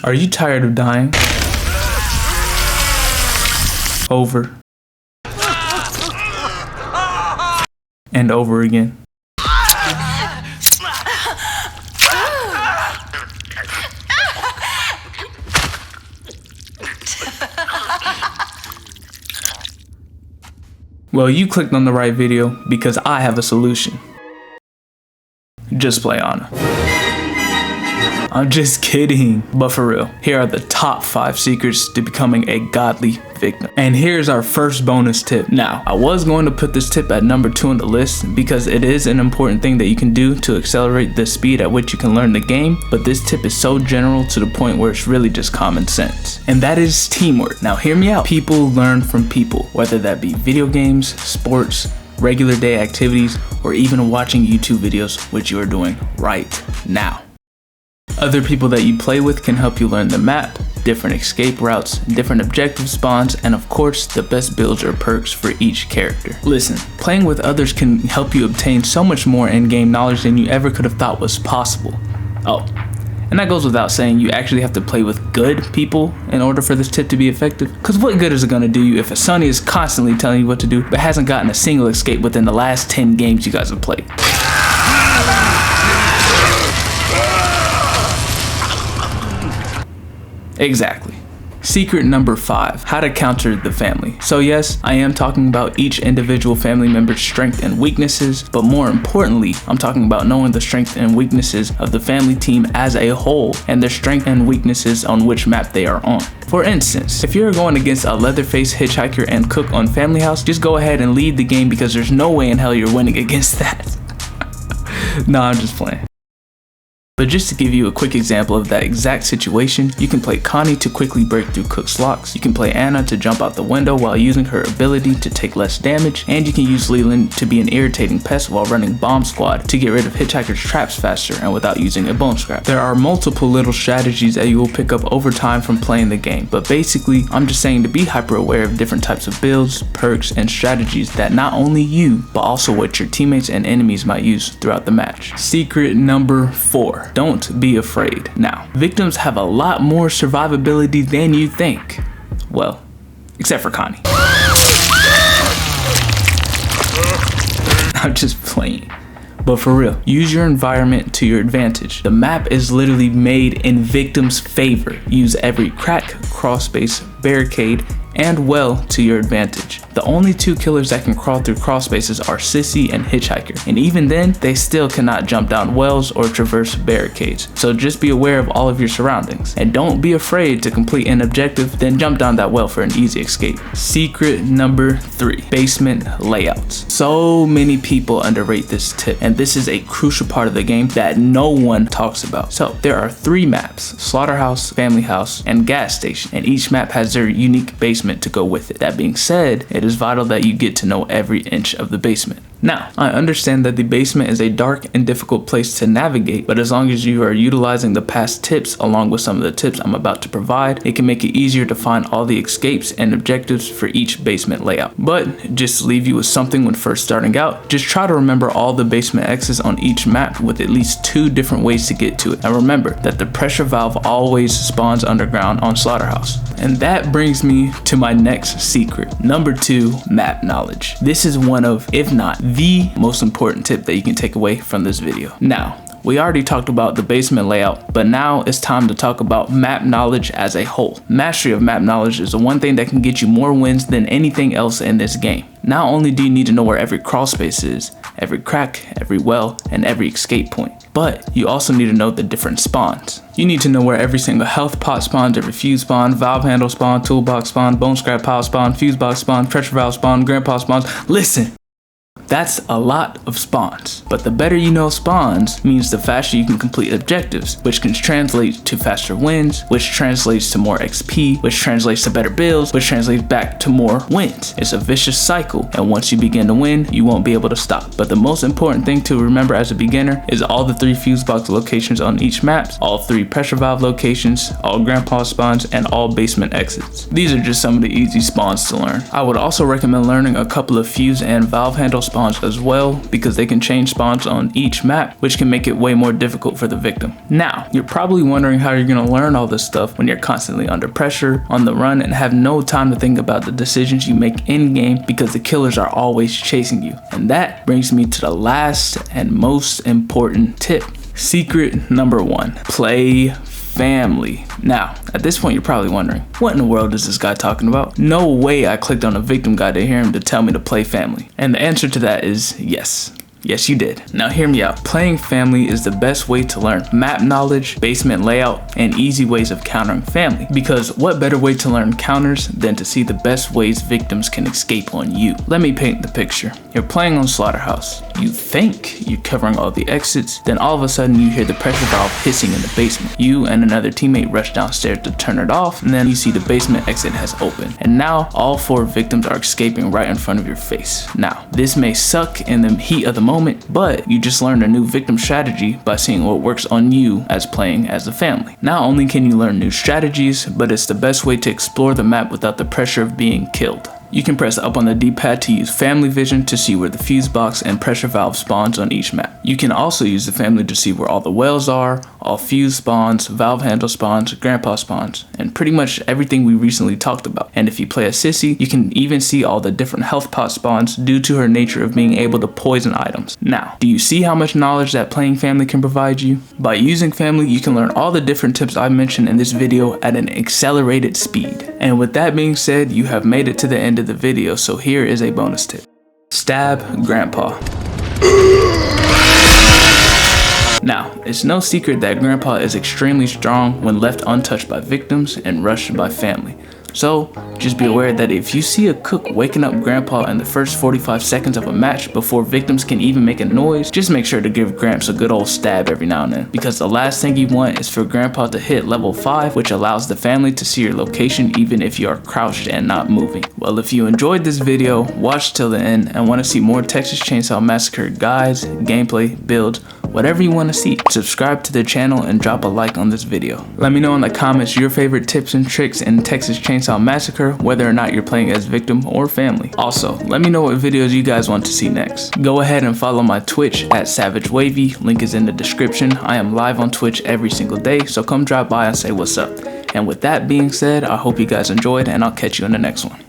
Are you tired of dying? Over. And over again. Well, you clicked on the right video because I have a solution. Just play Ana. I'm just kidding, but for real, here are the top 5 secrets to becoming a godly victim. And here's our first bonus tip. Now, I was going to put this tip at number 2 on the list because it is an important thing that you can do to accelerate the speed at which you can learn the game, but this tip is so general to the point where it's really just common sense. And that is teamwork. Now hear me out. People learn from people, whether that be video games, sports, regular day activities, or even watching YouTube videos, which you are doing right now. Other people that you play with can help you learn the map, different escape routes, different objective spawns, and of course, the best builds or perks for each character. Listen, playing with others can help you obtain so much more in-game knowledge than you ever could have thought was possible. Oh, and that goes without saying, you actually have to play with good people in order for this tip to be effective. Cause what good is it gonna do you if a Sonny is constantly telling you what to do, but hasn't gotten a single escape within the last 10 games you guys have played? Exactly. Secret number 5, how to counter the family. So yes, I am talking about each individual family member's strengths and weaknesses, but more importantly, I'm talking about knowing the strengths and weaknesses of the family team as a whole and their strengths and weaknesses on which map they are on. For instance, if you're going against a Leatherface, Hitchhiker, and Cook on Family House, just go ahead and lead the game because there's no way in hell you're winning against that. No, I'm just playing. But just to give you a quick example of that exact situation, you can play Connie to quickly break through Cook's locks, you can play Ana to jump out the window while using her ability to take less damage, and you can use Leland to be an irritating pest while running Bomb Squad to get rid of Hitchhiker's traps faster and without using a bone scrap. There are multiple little strategies that you will pick up over time from playing the game, but basically, I'm just saying to be hyper aware of different types of builds, perks, and strategies that not only you, but also what your teammates and enemies might use throughout the match. Secret number 4. Don't be afraid. Now, victims have a lot more survivability than you think. Well, except for Connie. I'm just playing. But for real, use your environment to your advantage. The map is literally made in victims' favor. Use every crack, crawl space, barricade, and well to your advantage. The only 2 killers that can crawl through crawl spaces are Sissy and Hitchhiker, and even then, they still cannot jump down wells or traverse barricades. So just be aware of all of your surroundings, and don't be afraid to complete an objective, then jump down that well for an easy escape. Secret number 3, basement layouts. So many people underrate this tip, and this is a crucial part of the game that no one talks about. So there are 3 maps, Slaughterhouse, Family House, and Gas Station, and each map has their unique basement to go with it. That being said, it is vital that you get to know every inch of the basement. Now, I understand that the basement is a dark and difficult place to navigate, but as long as you are utilizing the past tips along with some of the tips I'm about to provide, it can make it easier to find all the escapes and objectives for each basement layout. But just to leave you with something when first starting out, just try to remember all the basement exits on each map with at least 2 different ways to get to it. And remember that the pressure valve always spawns underground on Slaughterhouse. And that brings me to my next secret. Number 2, map knowledge. This is one of, if not the most important tip that you can take away from this video. Now, we already talked about the basement layout, but now it's time to talk about map knowledge as a whole. Mastery of map knowledge is the one thing that can get you more wins than anything else in this game. Not only do you need to know where every crawl space is, every crack, every well, and every escape point, but you also need to know the different spawns. You need to know where every single health pot spawns, every fuse spawn, valve handle spawn, toolbox spawn, bone scrap pile spawn, fuse box spawn, pressure valve spawn, grandpa spawns. Listen! That's a lot of spawns, but the better you know spawns means the faster you can complete objectives, which can translate to faster wins, which translates to more XP, which translates to better builds, which translates back to more wins. It's a vicious cycle, and once you begin to win, you won't be able to stop. But the most important thing to remember as a beginner is all the 3 fuse box locations on each map, all 3 pressure valve locations, all grandpa spawns, and all basement exits. These are just some of the easy spawns to learn. I would also recommend learning a couple of fuse and valve handle spawns spawns as well, because they can change spawns on each map, which can make it way more difficult for the victim. Now, you're probably wondering how you're gonna learn all this stuff when you're constantly under pressure, on the run, and have no time to think about the decisions you make in-game because the killers are always chasing you. And that brings me to the last and most important tip. Secret number 1, play family. Now, at this point, you're probably wondering, what in the world is this guy talking about? No way I clicked on a victim guide to hear him to tell me to play family. And the answer to that is yes. Yes, you did. Now hear me out. Playing family is the best way to learn map knowledge, basement layout, and easy ways of countering family. Because what better way to learn counters than to see the best ways victims can escape on you? Let me paint the picture. You're playing on Slaughterhouse. You think you're covering all the exits, then all of a sudden you hear the pressure valve hissing in the basement. You and another teammate rush downstairs to turn it off, and then you see the basement exit has opened. And now all 4 victims are escaping right in front of your face. Now, this may suck in the heat of the moment, but you just learned a new victim strategy by seeing what works on you as playing as a family. Not only can you learn new strategies, but it's the best way to explore the map without the pressure of being killed. You can press up on the D-pad to use family vision to see where the fuse box and pressure valve spawns on each map. You can also use the family to see where all the wells are, all fuse spawns, valve handle spawns, grandpa spawns, and pretty much everything we recently talked about. And if you play a sissy, you can even see all the different health pot spawns due to her nature of being able to poison items. Now, do you see how much knowledge that playing family can provide you? By using family, you can learn all the different tips I mentioned in this video at an accelerated speed. And with that being said, you have made it to the end of the video, so here is a bonus tip. Stab grandpa. Now, it's no secret that grandpa is extremely strong when left untouched by victims and rushed by family. So, just be aware that if you see a cook waking up grandpa in the first 45 seconds of a match before victims can even make a noise, just make sure to give Gramps a good old stab every now and then, because the last thing you want is for grandpa to hit level 5, which allows the family to see your location even if you are crouched and not moving. Well, if you enjoyed this video, watch till the end, and want to see more Texas Chainsaw Massacre guides, gameplay, builds, whatever you want to see, subscribe to the channel and drop a like on this video. Let me know in the comments your favorite tips and tricks in Texas Chainsaw Massacre, whether or not you're playing as victim or family. Also, let me know what videos you guys want to see next. Go ahead and follow my Twitch at SavageWavy, link is in the description. I am live on Twitch every single day, so come drop by and say what's up. And with that being said, I hope you guys enjoyed, and I'll catch you in the next one.